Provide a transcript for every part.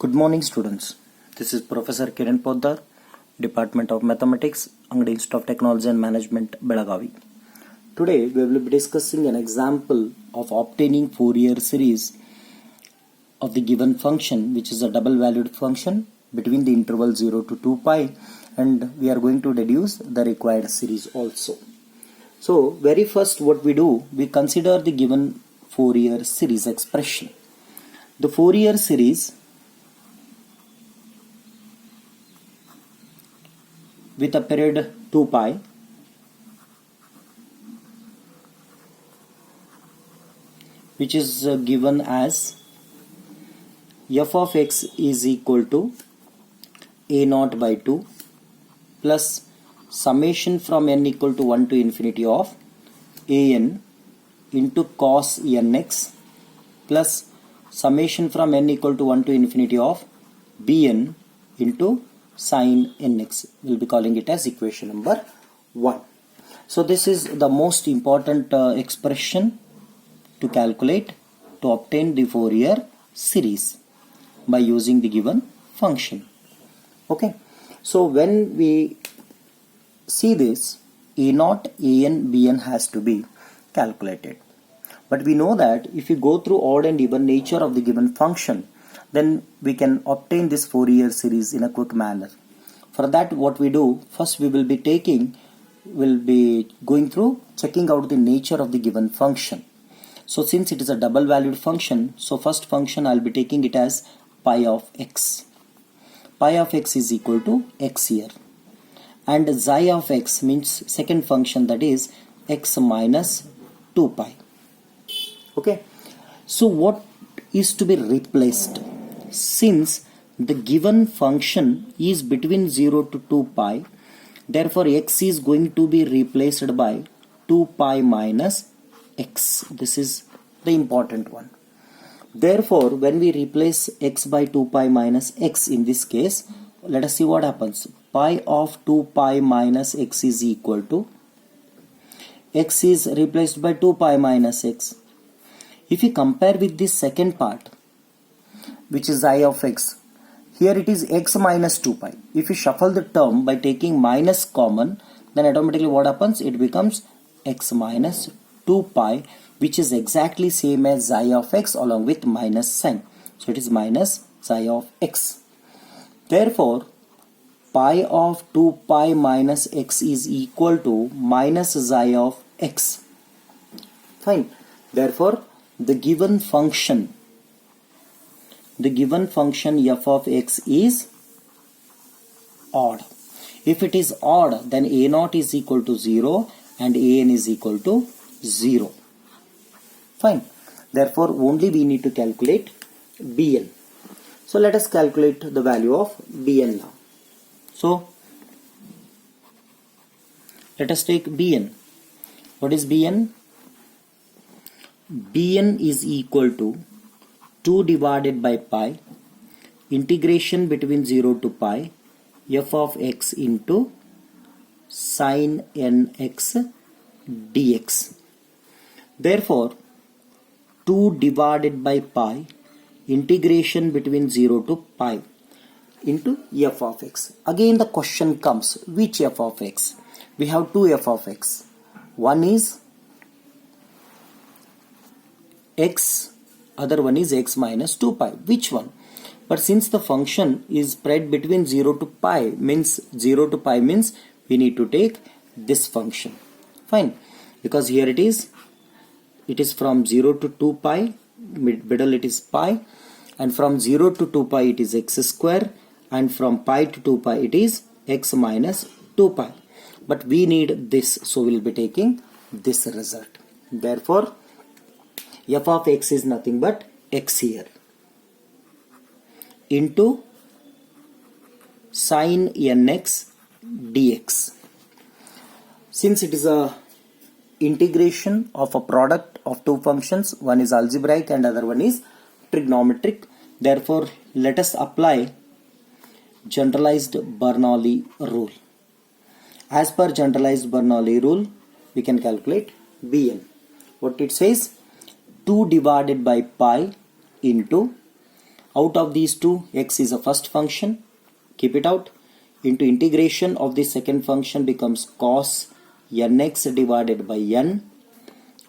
Good morning, students. This is Professor Kiran Poddar, Department of Mathematics, Angadi Institute of Technology and Management, Belagavi. Today, we will be discussing an example of obtaining Fourier series of the given function, which is a double-valued function between the interval 0 to 2 pi, and we are going to deduce the required series also. So, very first what we do, we consider the given Fourier series expression. The Fourier series with a period 2 pi which is given as f of x is equal to a naught by 2 plus summation from n equal to 1 to infinity of an into cos nx plus summation from n equal to 1 to infinity of bn into sin nx. We'll be calling it as equation number 1. So this is the most important expression to calculate to obtain the Fourier series by using the given function. Okay, so when we see this, a naught, an, bn has to be calculated. But we know that if we go through odd and even nature of the given function, then we can obtain this Fourier series in a quick manner. For that, what we do, first we will be going through checking out the nature of the given function. So since it is a double valued function, so first function I'll be taking it as pi of x. Pi of x is equal to x here. And xi of x means second function, that is x minus 2 pi. Okay. So what is to be replaced? Since the given function is between 0 to 2 pi, therefore x is going to be replaced by 2 pi minus x. This is the important one. Therefore, when we replace x by 2 pi minus x in this case, let us see what happens. Pi of 2 pi minus x is equal to x is replaced by 2 pi minus x. If you compare with this second part, which is I of x, here it is x minus 2 pi. If you shuffle the term by taking minus common, then automatically what happens? It becomes x minus 2 pi, which is exactly same as xi of x along with minus sign. So it is minus xi of x. Therefore, pi of 2 pi minus x is equal to minus xi of x. Fine. Therefore, the given function f of x is odd. If it is odd, then a naught is equal to 0 and an is equal to 0. Fine. Therefore, only we need to calculate bn. So let us calculate the value of bn now. So let us take bn. What is bn? Bn is equal to 2 divided by pi integration between 0 to pi f of x into sin nx dx. Therefore, 2 divided by pi integration between 0 to pi into f of x. Again the question comes, which f of x? We have two f of x. One is x, other one is x minus 2 pi. Which one? But since the function is spread between 0 to pi, means 0 to pi means we need to take this function. Fine. Because here it is from 0 to 2 pi, middle it is pi, and from 0 to 2 pi it is x square, and from pi to 2 pi it is x minus 2 pi. But we need this, so we will be taking this result. Therefore, f of x is nothing but x here into sin nx dx. Since it is a integration of a product of two functions, one is algebraic and other one is trigonometric, therefore let us apply generalized Bernoulli rule. As per generalized Bernoulli rule, we can calculate bn. What it says? 2 divided by pi into Out of these two, x is a first function, keep it out, into integration of the second function becomes cos nx divided by n,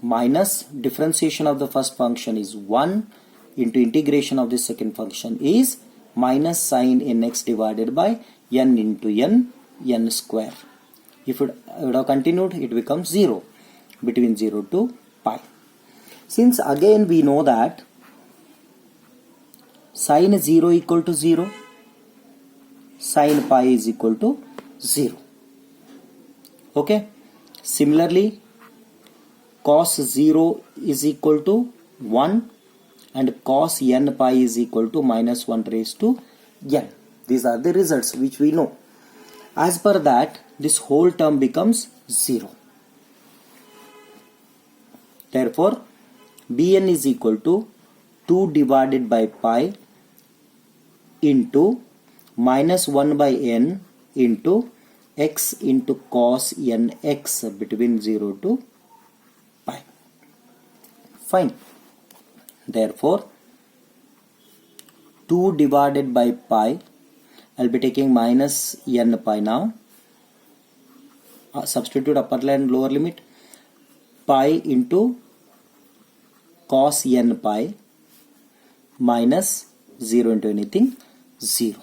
minus differentiation of the first function is 1 into integration of the second function is minus sin nx divided by n into n square. If it would have continued, it becomes 0 between 0 to pi. Since again we know that sin 0 equal to 0, sin pi is equal to 0. Okay. Similarly, cos 0 is equal to 1 and cos n pi is equal to minus 1 raised to n. These are the results which we know. As per that, this whole term becomes 0. Therefore, Bn is equal to 2 divided by pi into minus 1 by n into x into cos nx between 0 to pi. Fine. Therefore, 2 divided by pi, I'll be taking minus n pi now. Substitute upper limit, lower limit. Pi into cos n pi minus 0 into anything, 0.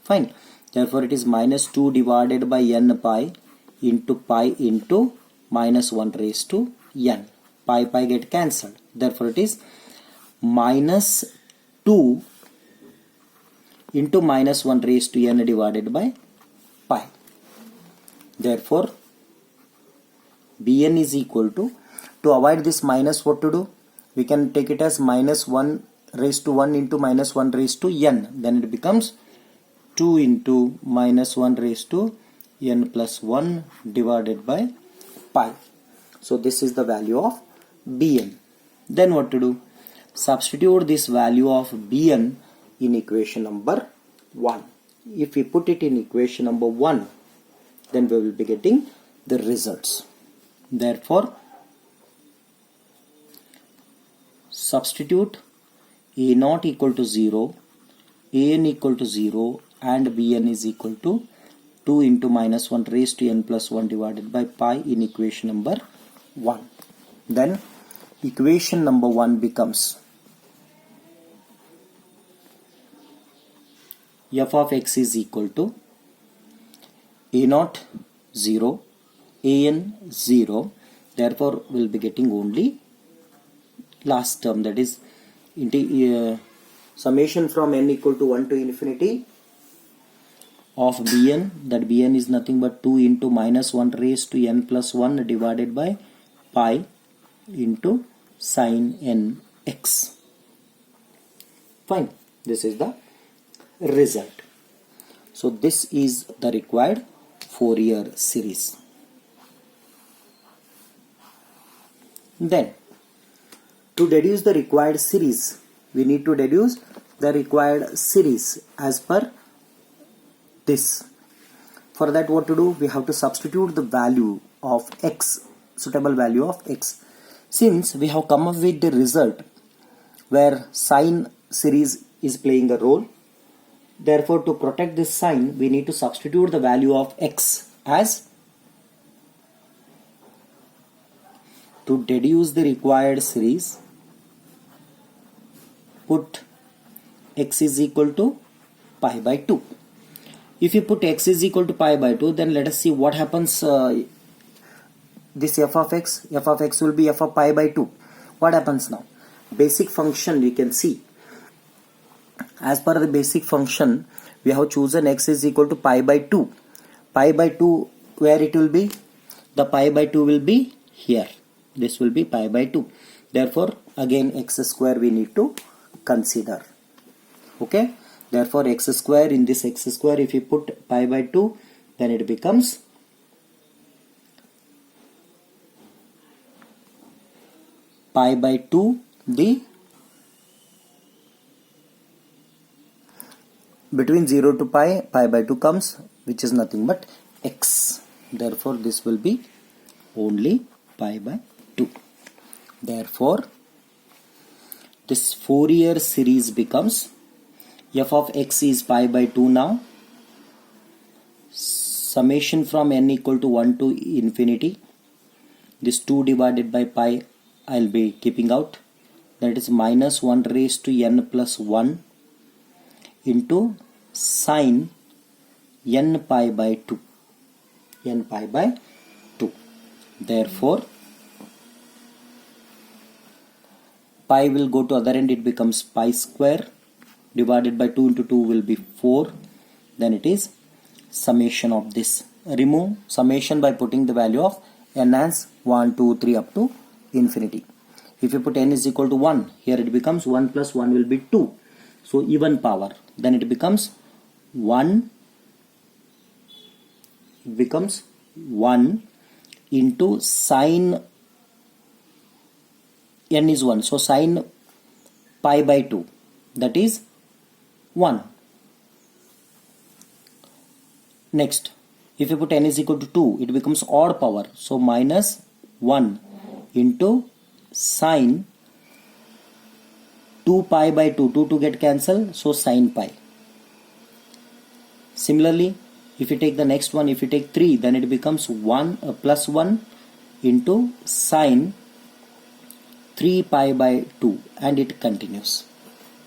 Fine. Therefore, it is minus 2 divided by n pi into minus 1 raised to n. Pi get cancelled. Therefore, it is minus 2 into minus 1 raised to n divided by pi. Therefore, Bn is equal to avoid this minus, what to do? We can take it as minus 1 raised to 1 into minus 1 raised to n. Then it becomes 2 into minus 1 raised to n plus 1 divided by pi. So this is the value of Bn. Then what to do? Substitute this value of Bn in equation number 1. If we put it in equation number 1, then we will be getting the results. Therefore, substitute a naught equal to 0, an equal to 0 and Bn is equal to 2 into minus 1 raised to n plus 1 divided by pi in equation number 1. Then equation number 1 becomes f of x is equal to a naught 0, an 0. Therefore, we will be getting only last term, that is summation from n equal to 1 to infinity of Bn, that Bn is nothing but 2 into minus 1 raised to n plus 1 divided by pi into sin nx. Fine. This is the result. So this is the required Fourier series. Then, to deduce the required series, we need to deduce the required series as per this. For that, what to do? We have to substitute the value of x, suitable value of x. Since we have come up with the result where sine series is playing a role, therefore to protect this sign, we need to substitute the value of x as, to deduce the required series, put x is equal to pi by 2. If you put x is equal to pi by 2, then let us see what happens. This f of x will be f of pi by 2. What happens now? Basic function, you can see. As per the basic function, we have chosen x is equal to pi by 2. Pi by 2, where it will be? The pi by 2 will be here. This will be pi by 2. Therefore, again x square we need to consider. Okay. Therefore, x square, in this x square, if you put pi by 2, then it becomes pi by 2, the between 0 to pi by 2 comes, which is nothing but x. Therefore, this will be only pi by 2. Therefore, this Fourier series becomes f of x is pi by 2 now. Summation from n equal to 1 to infinity. This 2 divided by pi I'll be keeping out. That is minus 1 raised to n plus 1 into sine n pi by 2. N pi by 2. Therefore, pi will go to other end, it becomes pi square divided by 2 into 2 will be 4. Then it is summation of this. Remove summation by putting the value of n as 1, 2, 3 up to infinity. If you put n is equal to 1, here it becomes 1 plus 1 will be 2. So even power. Then it becomes 1 into sine n is 1. So sine pi by 2, that is 1. Next, if you put n is equal to 2, it becomes odd power. So minus 1 into sine 2 pi by 2. 2 to get cancelled, so sine pi. Similarly, if you take the next one, if you take 3, then it becomes 1 plus 1 into sine 3 pi by 2, and it continues.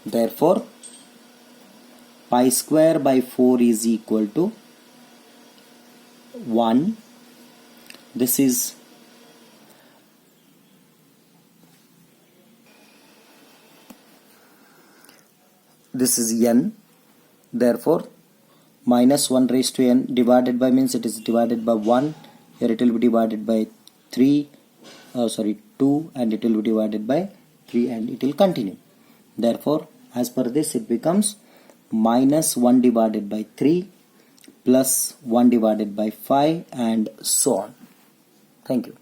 Therefore, pi square by 4 is equal to 1. This is n. Therefore, minus 1 raised to n divided by means it is divided by 1. Here it will be divided by 2, and it will be divided by 3, and it will continue. Therefore, as per this, it becomes minus 1 divided by 3 plus 1 divided by 5 and so on. Thank you.